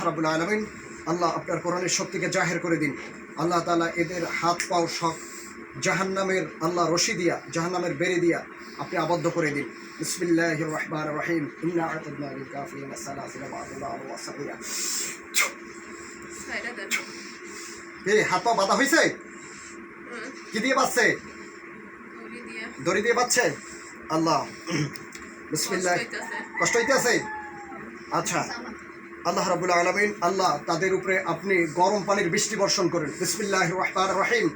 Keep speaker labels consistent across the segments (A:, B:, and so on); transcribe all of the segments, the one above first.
A: রাব্বুল আলামিন আল্লাহ আপনার কোরআনের শক্তিকে জাহির করে দিন। আল্লাহ তাআলা এদের হাত পাও সব জাহান্নামের আল্লাহ রশি দিয়া জাহান্নামের বেড়ে দিয়া আপনি আবদ্ধ করে দিন। বিসমিল্লাহির রহমানির রহিম। ইন্না আ'তাদনা লিল কাফিরিনা সালাসিলা ওয়া আগলালা ওয়া সাগীরা। হাত পা বাঁধা হয়েছে? কি দিয়ে বাঁধছে? দড়ি দিয়ে বাঁধছে। আল্লাহ বিসমিল্লাহ। কষ্ট হইতেছে? আচ্ছা, আল্লাহ রাব্বুল আলামিন আল্লাহ তাদের উপরে আপনি গরম পানির বৃষ্টি বর্ষণ করেন। বিসমিল্লাহির রহমানির রহিম।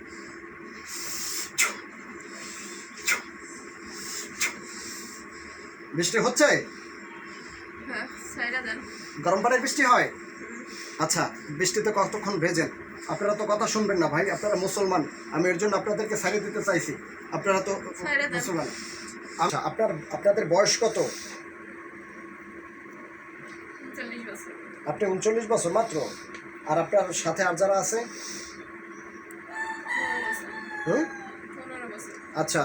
A: বৃষ্টি হচ্ছে? গরম পানির বৃষ্টি হয়? আচ্ছা, বৃষ্টিতে কতক্ষণ ভেজেন? আপনারা তো কথা শুনবেন না ভাই, আপনারা মুসলমান। আমি এর জন্য আপনাদেরকে ছাড়িয়ে দিতে চাইছি, আপনারা তো মুসলমান। আচ্ছা, আপনাদের বয়স কত? আপনি 39 বছর মাত্র? আর আপনার সাথে আর যারা আছে? আচ্ছা,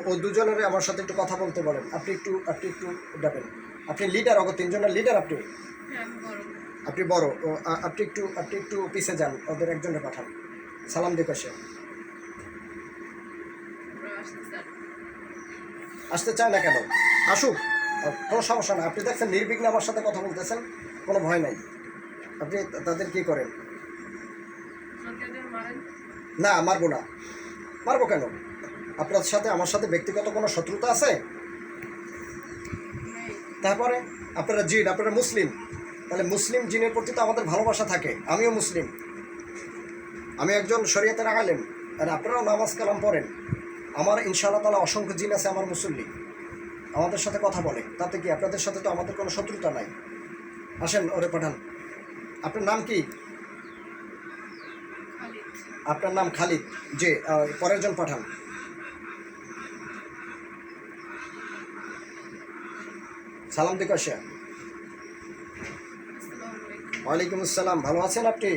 A: ও দুজনের আমার সাথে একটু কথা বলতে বলেন। আপনি একটু ডাকেন। আপনি লিডার, অগো তিনজনের লিডার আপনি? আপনি বড়। আপনি একটু পিছিয়ে যান, ওদের একজনের পাঠান। সালাম দিয়ে পাশে আসতে চায় না কেন? আসুক, কোনো সমস্যা না। আপনি দেখছেন নির্বিঘ্নে আমার সাথে কথা বলতেছেন, কোনো ভয় নাই। আপনি তাদের কি করেন? না, মারবো না। মারবো কেন? আপনার সাথে আমার সাথে ব্যক্তিগত কোনো শত্রুতা আছে? তারপরে আপনারা জিন, আপনারা মুসলিম, তাহলে মুসলিম জিনের প্রতি তো আমাদের ভালোবাসা থাকে। আমিও মুসলিম, আমি একজন শরীয়তের আলেম, আর আপনারাও নামাজ কালাম পড়েন। আমার ইনশাআল্লাহ তাআলা অসংখ্য জিন আছে আমার মুসল্লি, আমাদের সাথে কথা বলে। তাতে কি আপনাদের সাথে তো আমাদের কোনো শত্রুতা নাই। আসেন, ওরে পাঠান। আপনার নাম কি? আপনার নাম খালিদ। যে পরের জন পাঠান। সালাম দিকে আসে। ওয়ালাইকুম আসসালাম। ভালো আছেন আপনি?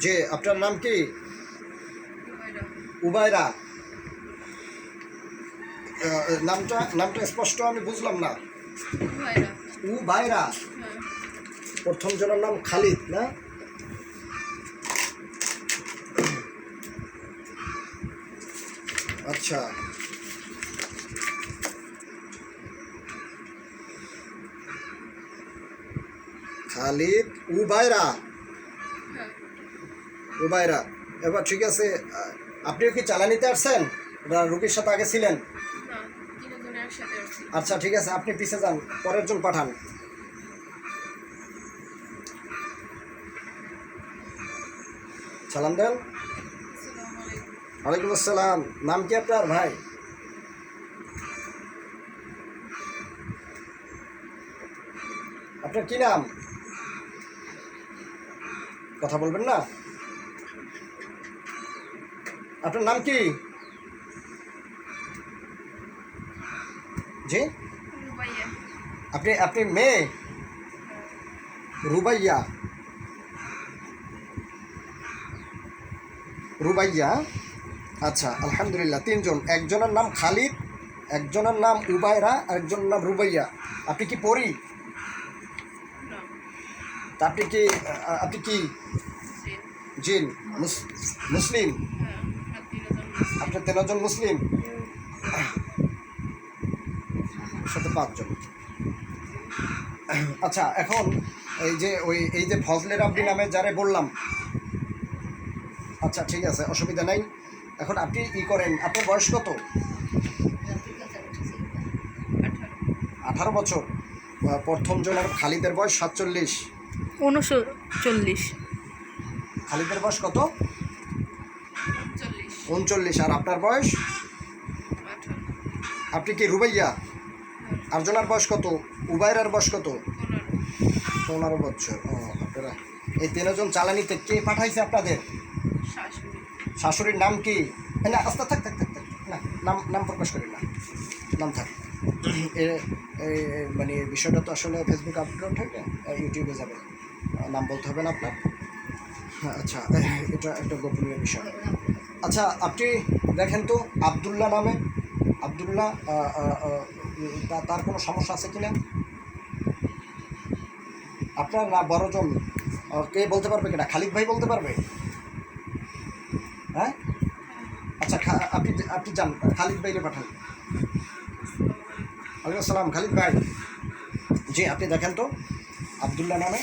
A: যে আপনার নাম কি? উবাইরা। নামটা স্পষ্ট আমি বুঝলাম না। উবাইরা। প্রথম জনের নাম খালিদ না? আচ্ছা, খালিদ উবাইরা। উবাইরা, এবার ঠিক আছে। আপনিও কি চালানিতে আসছেন? রুগীর সাথে আগে ছিলেন? আচ্ছা, ঠিক আছে, আপনি পিছিয়ে যান, পরের জন পাঠান। সালাম দেন। ওয়ালাইকুম আসসালাম। নাম কি আপনার ভাই? আপনার কি নাম? কথা বলবেন না? আপনার নাম কি? জি, আপনি মেয়ে? রুবাইয়া। রুবাইয়া, আচ্ছা, আলহামদুলিল্লাহ। তিনজন, একজনের নাম খালিদ, একজনের নাম উবাইরা, আর একজনের নাম রুবাইয়া। আপনি কি পড়ি? তা আপনি কি জিন? মুসলিম? আপনার 13 জন মুসলিম, সাথে 5 জন। আচ্ছা, এখন এই যে ফজলে রাব্বি নামে যারে বললাম, আচ্ছা ঠিক আছে, অসুবিধা নাই। এখন আপনি করেন, আপনার বয়স কত? 18 বছর। প্রথম জনের খালিদের বয়স 47।
B: 39।
A: খালিদের বয়স কত? 39। আর আপনার বয়স? আপনি কি রুবাইয়া? আর জনার বয়স কত? উবাইরার বয়স কত? 15 বছর। আপনারা এই 13 জন চালানিতে কে পাঠাইছে আপনাদের? শাশুড়ির নাম কি? না, আস্তে থাক, না, নাম প্রকাশ করি না, নাম থাক। মানে বিষয়টা তো আসলে ফেসবুকে আপলোড হবে, ইউটিউবে যাবে, নাম বলতে হবে না আপনার। আচ্ছা, এটা একটা গোপনীয় বিষয়। আচ্ছা, আপনি দেখেন তো আবদুল্লাহ নামে, আবদুল্লাহ, তার কোনো সমস্যা আছে কিনা? আপনার না বড়জন কে বলতে পারবে কিনা? খালিদ ভাই বলতে পারবে? হ্যাঁ, আচ্ছা আপনি আপনি যান, খালিদ ভাইকে পাঠান। ওয়ালাইকুম আসসালাম। খালিদ ভাই, জি আপনি দেখেন তো আবদুল্লাহ নামে,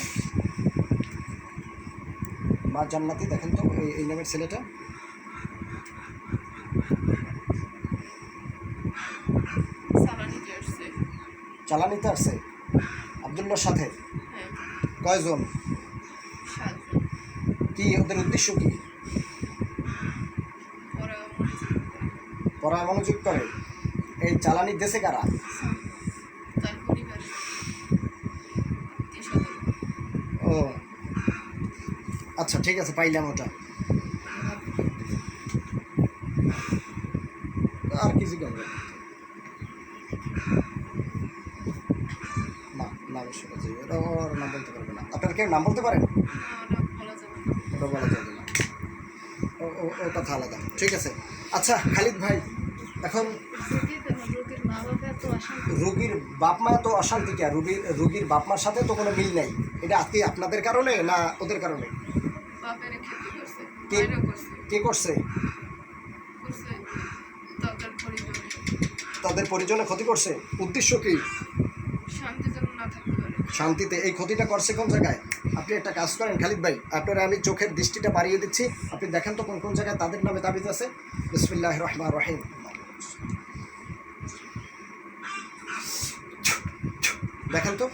A: মা জান্নাতি, দেখেন তো এই নামের ছেলেটা।
B: চালানিতে আসছে।
A: চালানিতে আসছে আবদুল্লাহর সাথে?
B: হ্যাঁ,
A: কয়জন?
B: 7 জন।
A: কি ওদের উদ্দেশ্য কি?
B: ওরা মনোযোগ করে।
A: পড়ায় মনোযোগ করে। এই চালানি দেশে কারা?
B: তার পরিবার, আত্মীয়-স্বজন।
A: ও আচ্ছা, ঠিক আছে, পাইলাম ওটা। আর কি জিজ্ঞাসা করবেন? না, নাম শুনে যাই, ওটা ওর নাম বলতে পারবে না। আপনারা কেউ নাম বলতে পারেন?
B: ওটা বলা যাবে না।
A: ওটা বলা যাবে না, ও কথা আলাদা। ঠিক আছে। আচ্ছা খালিদ ভাই, এখন
B: রোগীর মা বাবা এত অশান্তি।
A: রুগীর বাপ মা তো অশান্তি কে? রুগীর বাপ মার সাথে তো কোনো মিল নাই। এটা আজকে আপনাদের কারণে না ওদের কারণে?
B: বাপের ক্ষতি করছে,
A: কে?
B: মায়েরও করছে।
A: কে করছে?
B: করছে তাদের পরিবার।
A: তাদের পরিজনে ক্ষতি করছে। উদ্দেশ্য কি?
B: শান্তি যেন না থাকতে পারে।
A: শান্তিতে। এই ক্ষতিটা করছে কোন জায়গায়? আপনি একটা কাজ করেন খালিদ ভাই, আপনারা আমি চোখের দৃষ্টিটা বাড়িয়ে দিচ্ছি, আপনি দেখেন তো কোন কোন জায়গায় তাদের নামে তাবিজ আছে। বিসমিল্লাহির রহমানির রহিম। দেখেন তো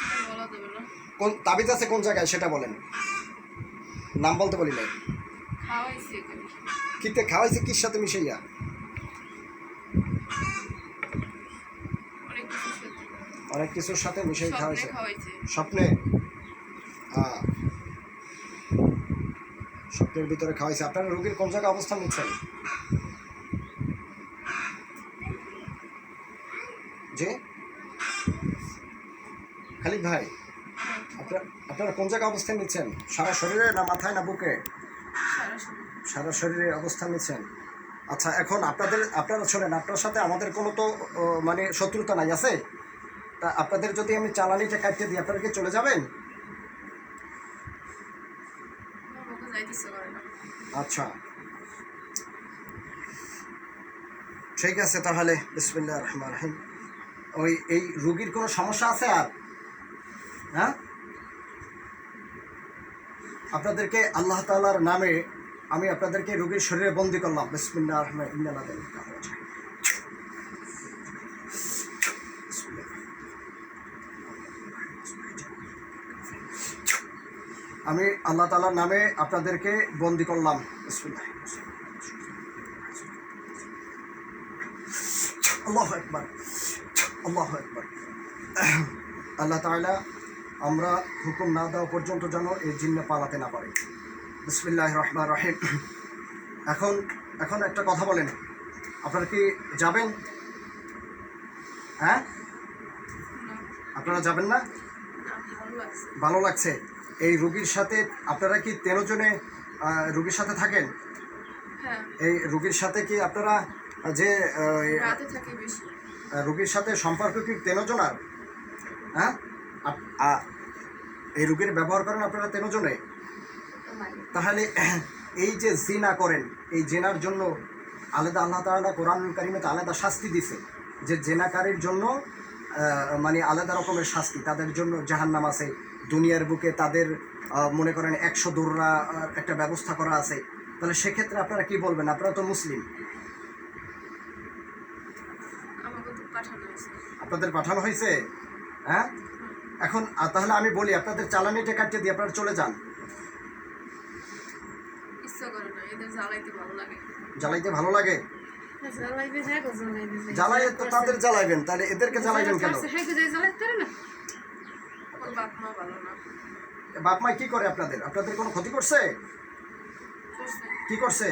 B: সেটা বলা যাবে না।
A: কোন তাবিজ আছে কোন জায়গায় সেটা বলেন। নাম বলতে বলি নাই।
B: খাওয়াইছে এখানে।
A: কিতে খাওয়াইছে? কির সাথে মিশাইয়া?
B: অনেক কিছু সত্যি।
A: অনেক কিছুর সাথে মিশাই
B: স্বপ্নে
A: খাওয়াইছে।
B: খাওয়াইছে।
A: স্বপ্নে? স্বপ্নের ভিতরে খাওয়াইছে। আপনারা রোগীর কোন জায়গায় অবস্থান নিচ্ছেন? যে খালিদ ভাই, আপনারা কোন জায়গায় অবস্থান নিচ্ছেন? সারা শরীরে না মাথায় না বুকে?
B: সারা শরীর।
A: সারা শরীরে অবস্থান নিচ্ছেন। আচ্ছা, এখন আপনারা শোনেন, আপনার সাথে আমাদের কোনো তো মানে শত্রুতা নাই, আছে? তা আপনাদের যদি আমি চালানিটা কাটতে দিই, আপনারা কি চলে যাবেন?
B: আমাকে যাইতে ইচ্ছে করে না।
A: আচ্ছা, ঠিক আছে তাহলে। বিসমিল্লাহির রহমানির রহিম। এই রুগীর কোনো সমস্যা আছে আর? হ্যাঁ, আপনাদেরকে আল্লাহ তাআলার নামে আমি আপনাদেরকে রোগীর শরীরে বন্দি করলাম। বিসমিল্লাহির রহমানির রহিম। আমি আল্লাহ তাআলার নামে আপনাদেরকে বন্দি করলাম। বিসমিল্লাহ। আল্লাহু আকবার, আল্লাহু আকবার। আল্লাহ তাআলা আমরা হুকুম না দেওয়া পর্যন্ত যেন এই জিন্নে পালাতে না পারে। বিসমিল্লাহির রহমানির রহিম। এখন একটা কথা বলেন, আপনারা কি যাবেন? হ্যাঁ,
B: না,
A: আপনারা যাবেন না?
B: না, ভালো লাগছে।
A: ভালো লাগছে। এই রুগীর সাথে আপনারা কি 13 জনে রুগীর সাথে থাকেন?
B: হ্যাঁ,
A: এই রুগীর সাথে কি আপনারা যে
B: রাতে থাকে বেশি।
A: রুগীর সাথে সম্পর্ক কি 13 জনার? হ্যাঁ, এই রুগীর ব্যবহার করেন আপনারা 13 জনে? তাহলে এই যে জিনা করেন, এই জেনার জন্য আলাদা আল্লাহ তাআলা কোরআনুল কারিমে আলাদা শাস্তি দিছে, যে জেনাকারীর জন্য মানে আলাদা রকমের শাস্তি, তাদের জন্য জাহান্নাম আছে। দুনিয়ার বুকে তাদের মনে করেন 100 দৌড়া একটা ব্যবস্থা করা আছে। তাহলে সেক্ষেত্রে আপনারা কি বলবেন? আপনারা তো মুসলিম,
B: আমাকে তো পাঠানো হয়েছে।
A: আপনাদের পাঠানো হয়েছে। হ্যাঁ, এখন তাহলে আমি বলি, আপনাদের চালানিটা কাটিয়ে দিয়ে আপনারা চলে যান।
B: ইচ্ছা করে না, এদের জ্বালাইতে ভালো লাগে।
A: জ্বালাইতে ভালো লাগে?
B: জ্বালাইবে যায় গো, জ্বালাইবে যায়।
A: জ্বালাই তো তাদের জ্বালাইবেন, তাহলে এদেরকে জ্বালাইবেন কেন?
B: হ্যাঁ গো, যাই জ্বালাইতে পারে না। ওর বাপ মা ভালো না।
A: বাপ মা কি করে? আপনাদের কোনো ক্ষতি করছে?
B: করছে।
A: কি করছে?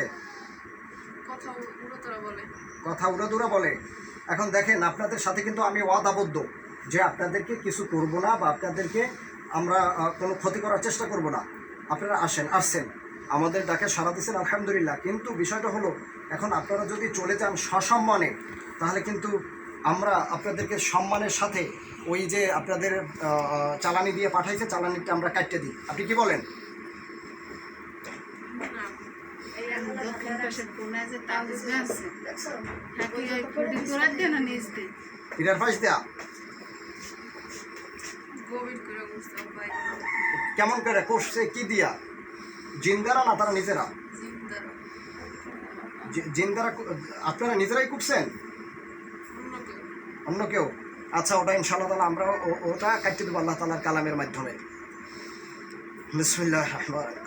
B: কথা উড়োতরা বলে।
A: কথা উড়াদুরা বলে। এখন দেখেন, আপনাদের সাথে কিন্তু আমি ওয়াদাবদ্ধ যে আপনাদেরকে কিছু করব না, বা আপনাদেরকে আমরা কোনো ক্ষতি করার চেষ্টা করব না। আপনারা আসছেন, আমাদের ডাকে সাড়া দিচ্ছেন, আলহামদুলিল্লাহ। কিন্তু বিষয়টা হলো, এখন আপনারা যদি চলে যান সসম্মানে, তাহলে কিন্তু আমরা আপনাদেরকে সম্মানের সাথে ওই যে আপনাদের চালানি দিয়ে পাঠাইছে, চালানিটা আমরা কাটতে দিই। আপনি কি বলেন?
B: না
C: দক্ষিণ পাশের কোনায় যে তাবিজ আছে থাকি ওই খুঁটি তোলার দিয়ে না নিচ দিয়ে
A: এটার পাশ দেয়া
B: গভীর করে বুঝতাম পাই
A: কেমন করে করছে, কি দিয়া? জিন্দারা না তারা নিজেরা?
B: জিন্দার
A: জিন্দারা আপনারা নিজেরাই করছেন?
B: অন্য কেউ
A: অন্য কেউ? আচ্ছা, ওটা ইনশাআল্লাহ তাআলা আমরা ওটা কাটতে দেবো আল্লাহ তাআলার কালামের মাধ্যমে। বিসমিল্লাহির রহমানির রহিম।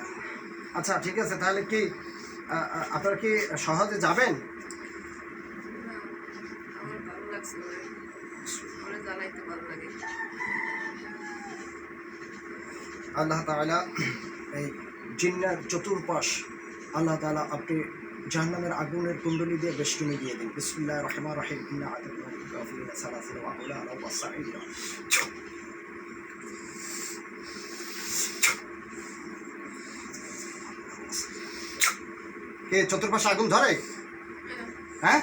A: আচ্ছা ঠিক আছে, তাহলে কি আপনারা কি সহজে যাবেন?
B: না আমার ভালো লাগছে ওরে জ্বালাইতে ভালো লাগে
A: আল্লাহ তাআলা এই জিন্নার চতুর্পাশ আল্লাহ তাআলা আপনি জাহান্নামের আগুনের কুণ্ডলী দিয়ে বেষ্টনী দিয়ে দিন। বিসমিল্লাহির রহমানির রহিম। ইন্না আতাইনা কাফিরিনা সালাসিল ওয়া আউলানা ওয়া সাঈরা। কে চতুর্পাশে আগুন ধরে? হ্যাঁ,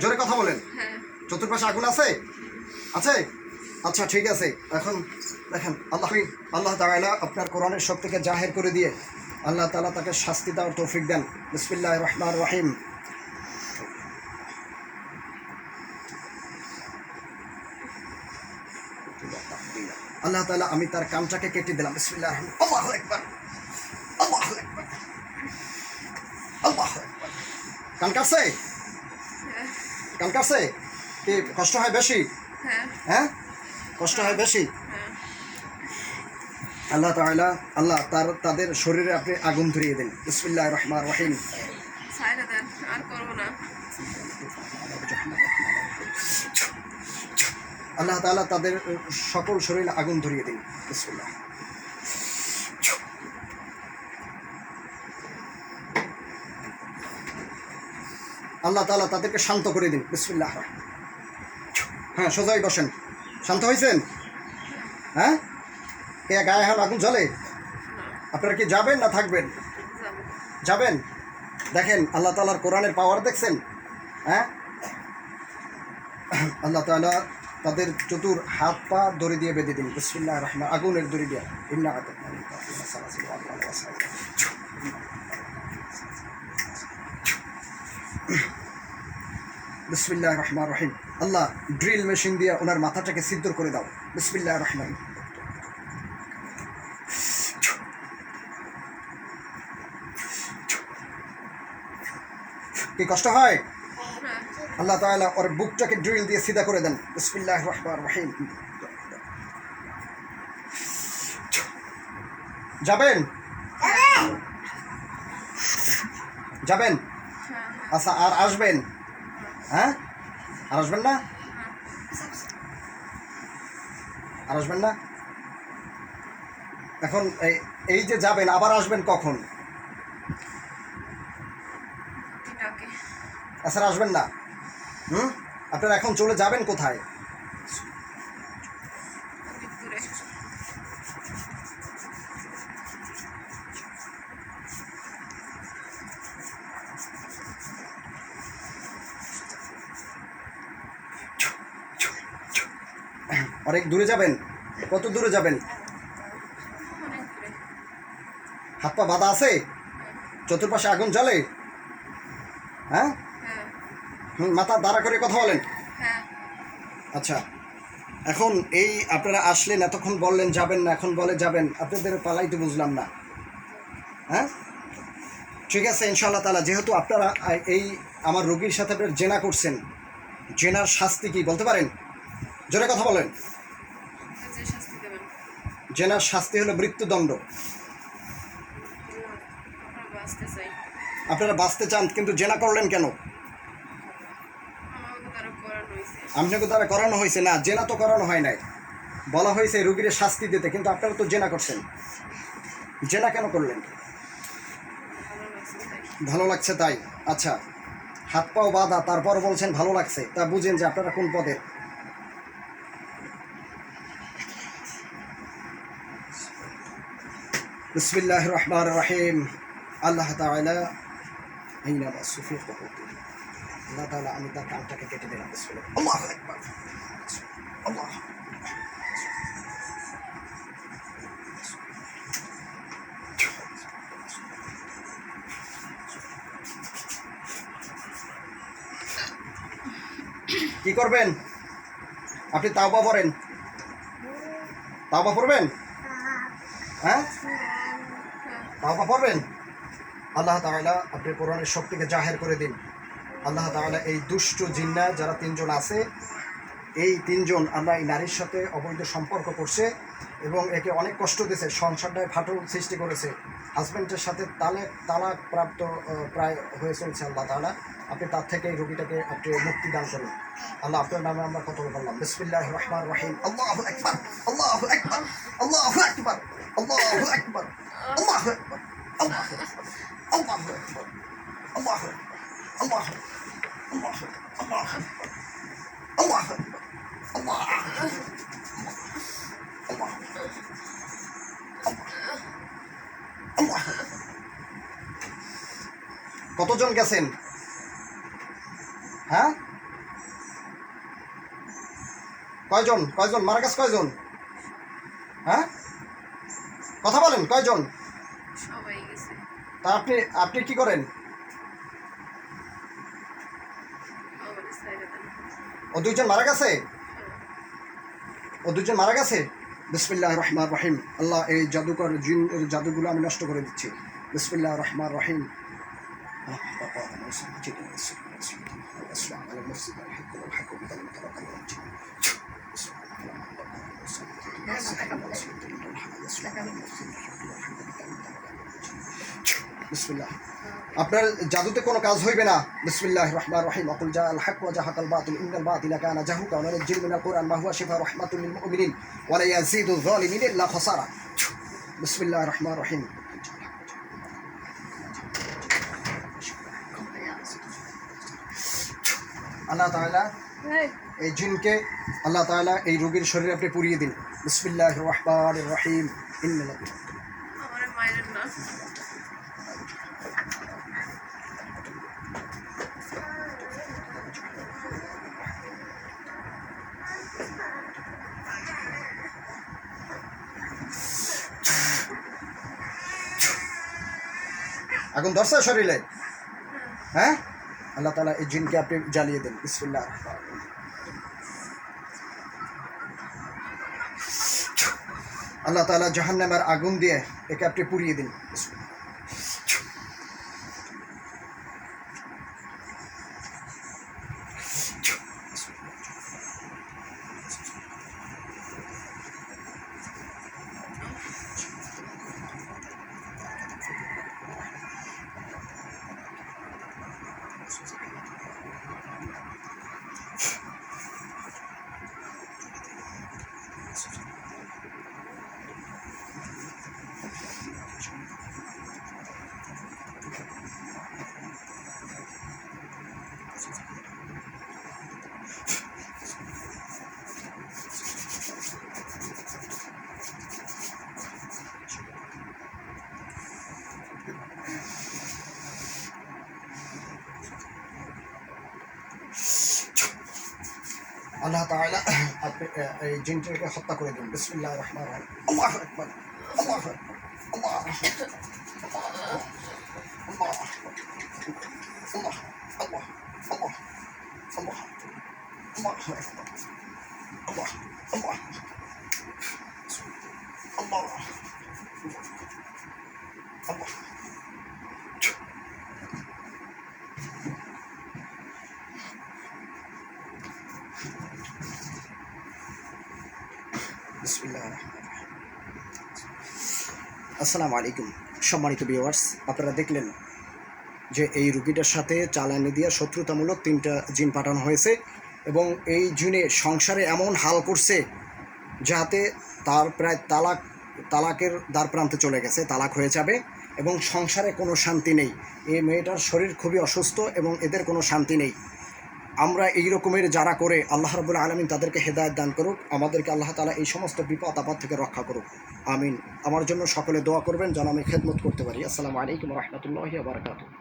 A: জোরে কথা বলেন।
B: হ্যাঁ
A: চতুর্পাশে আগুন আছে? আছে? আচ্ছা ঠিক আছে। এখন দেখেন আল্লাহ তাআলা আপনার কোরআনের শক্তিকে জাহের করে দিয়ে আল্লাহ তাআলা তাকে শাস্তি দেওয়ার তৌফিক দেন। বিসমিল্লাহির রহমানির রহিম। আল্লাহ তাআলা আমি তার কানটাকে কেটে দিলাম। বিসমিল্লাহির রহমানির রহিম। আল্লাহু আকবার, আল্লাহু আকবার, আল্লাহু আকবার। কান কাটছে? কান কাটছে? কি কষ্ট হয় বেশি?
B: হ্যাঁ
A: হ্যাঁ, কষ্ট হয় বেশি?
B: হ্যাঁ
A: আল্লাহ তাআলা তাদের শরীরে আপনি আগুন ধরিয়ে দিন। বিসমিল্লাহির রহমানির রহিম।
B: ছাইরা দেন আর করবো না
A: আল্লাহ তাআলা তাদের সকল শরীরে আগুন ধরিয়ে দিন। বিসমিল্লাহ। আল্লাহ তাআলা তাদেরকে শান্ত করে দিন। বিসমিল্লাহ। হ্যাঁ, সোজাই বসেন। শান্ত হয়েছেন? হ্যাঁ, কে গায়ে হাত আগুন জ্বলে?
B: না
A: আপনারা কি যাবেন না থাকবেন?
B: যাবো
A: যাবেন। দেখেন আল্লাহ তাআলার কোরআনের পাওয়ার দেখছেন? হ্যাঁ, আল্লাহ তাআলা তাদের চতুর হাত পা দড়ি দিয়ে বেঁধে দিন। বিসমিল্লাহির রহমানির আগুনের দড়ি দিয়ে। ইন্না আতাইনা কাফিরিনা সালাসিল ওয়া আউলানা ওয়া সাঈরা। বিসমিল্লাহির রহমানির রহিম। আল্লাহ ড্রিল মেশিন দিয়ে ওনার মাথাটাকে ছিদ্র করে দাও। বিসমিল্লাহির রহমানির রহিম। কি কষ্ট হয়?
B: হ্যাঁ
A: আল্লাহ তাআলা ওর বুকটাকে ড্রিল দিয়ে সিধা করে দেন। বিসমিল্লাহির রহমানির রহিম। যাবেন? যাবেন?
B: হ্যাঁ
A: আচ্ছা, আর আসবেন? হ্যাঁ, আর আসবেন না? আর আসবেন না? এখন এই যে যাবেন, আবার আসবেন কখন?
B: ডাকে
A: আচ্ছা, আসবেন না? আপনারা এখন চলে যাবেন কোথায়?
B: অনেক দূরে
A: অনেক দূরে যাবেন? কত দূরে যাবেন?
B: অনেক দূরে
A: হাত পা বাঁধা আছে? চতুর্পাশে আগুন জ্বলে? হ্যাঁ,
B: হ্যাঁ
A: মাথা দাঁড়া করে কথা বলেন।
B: হ্যাঁ
A: আচ্ছা, এখন এই আপনারা আসলেন, এতক্ষণ বললেন যাবেন না, এখন বলে যাবেন। আপনাদের পালাইতে বুঝলাম না। হ্যাঁ, ঠিক আছে ইনশাআল্লাহ তাআলা। যেহেতু আপনারা এই আমার রোগীর সাথে আপনারা জেনা করছেন, জেনার শাস্তি কি বলতে পারেন? জোরে কথা বলেন।
B: যে শাস্তি দেবেন
A: জেনার শাস্তি হলো মৃত্যুদণ্ড।
B: আমরা বাঁচতে চাই
A: আপনারা বাঁচতে চান, কিন্তু জেনা করলেন কেন?
B: আমাকে তারা করানো হয়েছে
A: আপনাকে দ্বারা করানো হয়েছে না, জেনা তো করানো হয় নাই। বলা হয়েছে রোগীর শাস্তি দিতে, কিন্তু আপনারা তো জেনা করছেন। জেনা কেন করলেন?
B: ভালো লাগছে তাই
A: ভালো লাগছে তাই? আচ্ছা, হাত পাও বাঁধা, তারপর বলছেন ভালো লাগছে, তা বুঝেন যে আপনারা কোন পদের। বিসমিল্লাহির রহমানির রহিম। আল্লাহ তাআলা আইনামা সুফিয়া আল্লাহ তাআলা আমি তার কানটাকে কেটে দিলাম। বিসমিল্লাহ। আল্লাহু আকবার। আল্লাহ। কি করবেন আপনি? তাওবা পড়েন, তাওবা পড়বেন, হ্যাঁ তাওবা পড়বেন। আল্লাহ তাআলা আপনি কোরআনের শক্তিকে জাহের করে দিন। আল্লাহ তাআলা এই দুষ্ট জিন্না যারা তিনজন আছে, এই তিনজন আল্লাহ এই নারীর সাথে অবৈধ সম্পর্ক করছে এবং একে অনেক কষ্ট দিয়েছে, সংসারটায় ফাটল সৃষ্টি করেছে, হাজব্যান্ডের সাথে তালাক প্রাপ্ত প্রায় হয়ে চলছে। আল্লাহ তাআলা আপনি তার থেকে এই রোগীটাকে আপনি মুক্তি দান করুন। আল্লাহ আপনার নামে আমরা কত বললাম। বিসমিল্লাহির রহমানির রহিম। আল্লাহু আকবার, আল্লাহু আকবার, আল্লাহু আকবার, আল্লাহু আকবার, আল্লাহু আকবার, আল্লাহু আকবার, আল্লাহু আকবার, আল্লাহু আকবার, আল্লাহু আকবার, আল্লাহু আকবার, আল্লাহু আকবার, আল্লাহু আকবার, আল্লাহু আকবার, আল্লাহু আকবার। কতজন গেছেন? হ্যাঁ কয়জন? কয়জন মারা গেছে? কয়জন? হ্যাঁ কথা বলেন, কয়জন?
B: সবাই গেছে।
A: তা আপনি আপনি কি করেন?
B: আমার সাইডে দেন।
A: ও দুইজন মারা গেছে? ও দুজন মারা গেছে? বিসমিল্লাহির রহমানির রহিম। আল্লাহ এই জাদুকর জিন এর জাদুগুলো আমি নষ্ট করে দিচ্ছি। বিসমিল্লাহির রহমানির রহিম। বিসমিল্লাহ। আপনার জাদুতে কোনো কাজ হইবে না। বিসমিল্লাহির রহমানির রহিম। আকুল জাআল হক ওয়া জাহাকাল বাতিল ইন্নাল বাতিলা কানা জাহুকা ওয়া নাজিল মিনাল কুরআন মা হুয়া শিফা রাহমাতুল লিল মুমিনিন ওয়া লা ইয়াজিদু যালিমিন ইল্লা খাসারা। বিসমিল্লাহির রহমানির রহিম। আল্লাহ তাআলা এই জিনকে আল্লাহ তাআলা এই রোগীর শরীরে আপনি পুড়িয়ে দিন। বিসমিল্লাহির রহমানির রহিম। ইন্নাল
B: আমার মায়ের না।
A: আগুন ধরছে শরীরে? হ্যাঁ আল্লাহ তাআলা এই জিনকে আপনি জ্বালিয়ে দেন। বিসমিল্লাহ। আল্লাহ তাআলা জাহান্নামের আগুন দিয়ে একে আপনি পুড়িয়ে দিন। আল্লাহ তাআলা আপনি এই জিনটাকে হত্যা করে দিন। বিসমিল্লাহির রহমানির রহিম। আল্লাহু আকবার, আল্লাহু আকবার, আল্লাহু আকবার, আল্লাহু আকবার, আল্লাহ, আল্লাহ, আল্লাহ, আল্লাহ, আল্লাহু আকবার, আল্লাহ, আল্লাহ, আল্লাহ, আল্লাহ। আসসালামু আলাইকুম সম্মানিত ভিউয়ার্স, আপনারা দেখলেন যে এই রুগীটার সাথে চালানি দিয়ে শত্রুতামূলক 3টা জিন পাঠানো হয়েছে এবং এই জিনে সংসারে এমন হাল করছে যাতে তার প্রায় তালাকের দ্বার প্রান্তে চলে গেছে, তালাক হয়ে যাবে এবং সংসারে কোনো শান্তি নেই। এই মেয়েটার শরীর খুবই অসুস্থ এবং এদের কোনো শান্তি নেই। আমরা এই রকমের যারা করে আল্লাহ রাব্বুল আলামিন তাদেরকে হেদায়েত দান করুক, আমাদেরকে আল্লাহ তাআলা এই সমস্ত বিপদ আপদ থেকে রক্ষা করুক, আমিন। আমার জন্য সকলে দোয়া করবেন যেন আমি খেদমত করতে পারি। আসসালামু আলাইকুম ওয়া রাহমাতুল্লাহি ওয়া বারাকাতুহু।